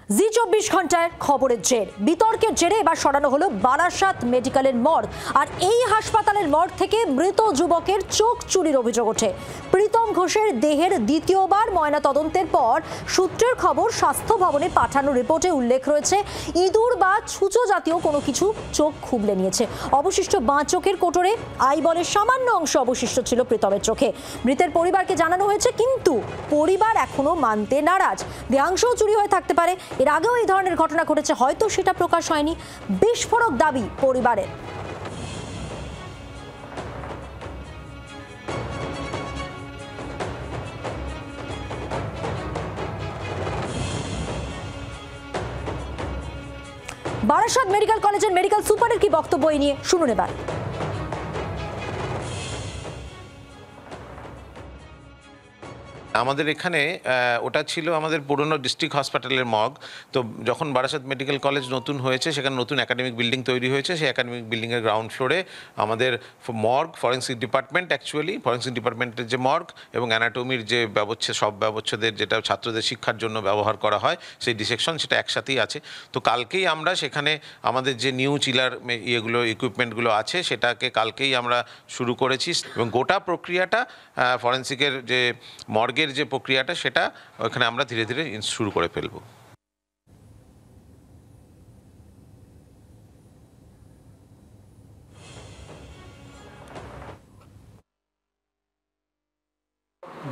জি 24 ঘন্টার খবরের জের, বিতর্কের জেরে এবার সরানো হলো বারাসাত মেডিকেলের মর্গ। আর এই হাসপাতালের মর্গ থেকে মৃত যুবকের চোখ চুরির অভিযোগ ওঠে। প্রীতম ঘোষের দেহের দ্বিতীয়বার ময়না তদন্তের পর সূত্রের খবর স্বাস্থ্য ভবনে পাঠানো রিপোর্টে উল্লেখ রয়েছে ইঁদুর বা ছুঁচো জাতীয় কোনো কিছু চোখ খুবলে নিয়েছে। অবশিষ্ট বাঁ চোখের কোটরে আইবলের সামান্য অংশ অবশিষ্ট ছিল প্রীতমের চোখে। মৃতের পরিবারকে জানানো হয়েছে, কিন্তু পরিবার এখনো মানতে নারাজ। দেহাংশও চুরি হয়ে থাকতে পারে। এর আগেও এই ধরনের ঘটনা ঘটেছে, হয়তো সেটা প্রকাশ হয়নি। বিস্ফোরক দাবি পরিবারের। বারাসাত মেডিকেল কলেজের মেডিকেল সুপারের কি বক্তব্য এই নিয়ে শুনুন এবার। আমাদের এখানে ওটা ছিল আমাদের পুরনো ডিস্ট্রিক্ট হসপিটালের মর্গ। তো যখন বারাসাত মেডিকেল কলেজ নতুন হয়েছে, সেখানে নতুন একাডেমিক বিল্ডিং তৈরি হয়েছে। সেই একাডেমিক বিল্ডিংয়ের গ্রাউন্ড ফ্লোরে আমাদের morgue, forensic department, actually forensic ডিপার্টমেন্টের যে মর্গ এবং অ্যানাটমির যে ব্যবচ্ছেদ, সব ব্যবচ্ছেদের যেটা ছাত্রদের শিক্ষার জন্য ব্যবহার করা হয়, সেই ডিসেকশন, সেটা একসাথেই আছে। তো কালকেই আমরা সেখানে আমাদের যে নিউ চিলার ইয়েগুলো, ইকুইপমেন্টগুলো আছে, সেটাকে কালকেই আমরা শুরু করেছি। এবং গোটা প্রক্রিয়াটা ফরেন্সিকের যে মর্গের যে প্রক্রিয়াটা, সেটা ওখানে আমরা ধীরে ধীরে শুরু করে ফেলব।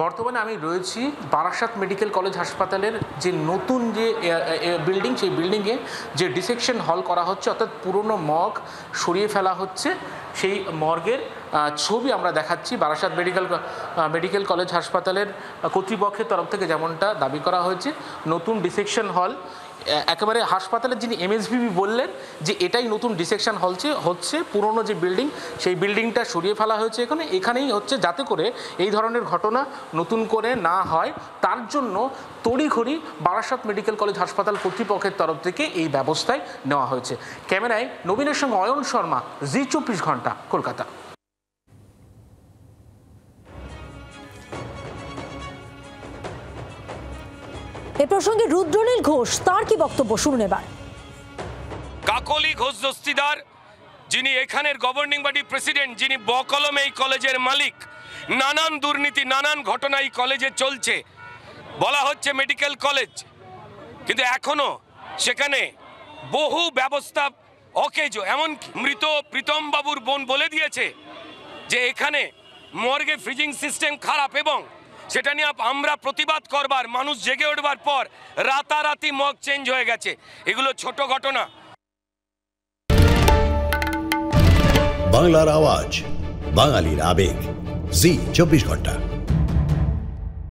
বর্তমানে আমি রয়েছি বারাসাত মেডিকেল কলেজ হাসপাতালের যে নতুন যে বিল্ডিং, সেই বিল্ডিংয়ে যে ডিসেকশন হল করা হচ্ছে, অর্থাৎ পুরনো মর্গ সরিয়ে ফেলা হচ্ছে, সেই মর্গের ছবি আমরা দেখাচ্ছি। বারাসাত মেডিকেল কলেজ হাসপাতালের কর্তৃপক্ষের তরফ থেকে যেমনটা দাবি করা হয়েছে, নতুন ডিসেকশন হল একেবারে হাসপাতালের যিনি এমএসভিবি বললেন যে এটাই নতুন ডিসেকশন হচ্ছে পুরনো যে বিল্ডিং, সেই বিল্ডিংটা সরিয়ে ফেলা হয়েছে এখানেই হচ্ছে, যাতে করে এই ধরনের ঘটনা নতুন করে না হয়, তার জন্য তড়িঘড়ি বারাসাত মেডিকেল কলেজ হাসপাতাল কর্তৃপক্ষের তরফ থেকে এই ব্যবস্থায় নেওয়া হয়েছে। ক্যামেরায় নবীনের সঙ্গে অয়ন শর্মা, জি 24 ঘন্টা, কলকাতা। এ প্রসঙ্গে রুদ্রনীল ঘোষ, তার কি বক্তব্য শুনুন এবার। কাকলি ঘোষ দস্তিদার, যিনি এখানের গভর্নিং বডি প্রেসিডেন্ট, যিনি বকলমে এই কলেজের মালিক, নানান দুর্নীতি, নানান ঘটনা এই কলেজে চলছে। বলা হচ্ছে মেডিকেল কলেজ, কিন্তু এখনো সেখানে বহু ব্যবস্থা অকেজ। এমনকি মৃত প্রীতম বাবুর বোন বলে দিয়েছে যে এখানে মর্গে ফ্রিজিং সিস্টেম খারাপ, এবং সেটা নিয়ে আমরা প্রতিবাদ করবার, মানুষ জেগে উঠবার পর রাতারাতি মগ চেঞ্জ হয়ে গেছে। এগুলো ছোট ঘটনা। বাংলার আওয়াজ, বাঙালির আবেগ, জি 24 ঘন্টা।